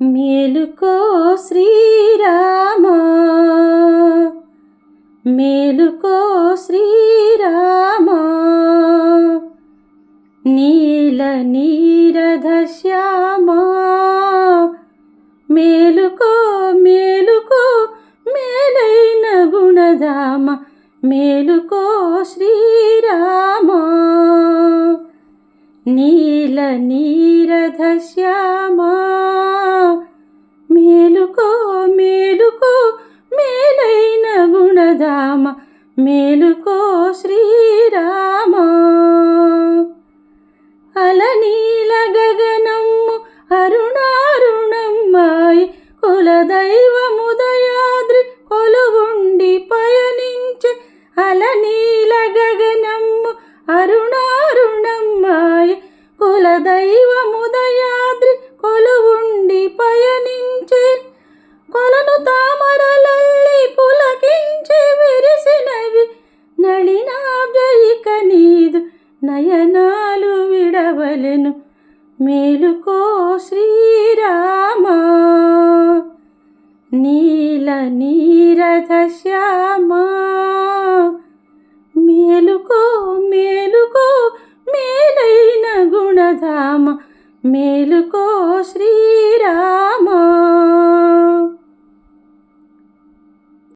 మేలుకో శ్రీరామా, మేలుకో శ్రీరామా, నీల నీరద శ్యామా, మేలుకో మేలుకో మేలైన గుణధామ, మేలుకో శ్రీరామా, నీల నీరద శ్యామా, మేలుకో మేలుకో మేలైన గుణధామ, మేలుకో శ్రీరామా. అలనీల గగనమ్ము అరుణారుణమ్మాయి, కులదైవముదయాద్రి కొలువుండి పయనించే, అలనీల గగనమ్ము అరుణారుణమ్మాయి, కులదైవముదయాద్రి కొలువుండి పయనించే, కొలను తామరలల్లి పులకించి విరిసినవి నళినాబ్జయిక నీదు నయనాలు విడవలెను, మేలుకో శ్రీరామా, నీల నీరద శ్యామా, మేలుకో మేలుకో మేలైన గుణధామ, మేలుకో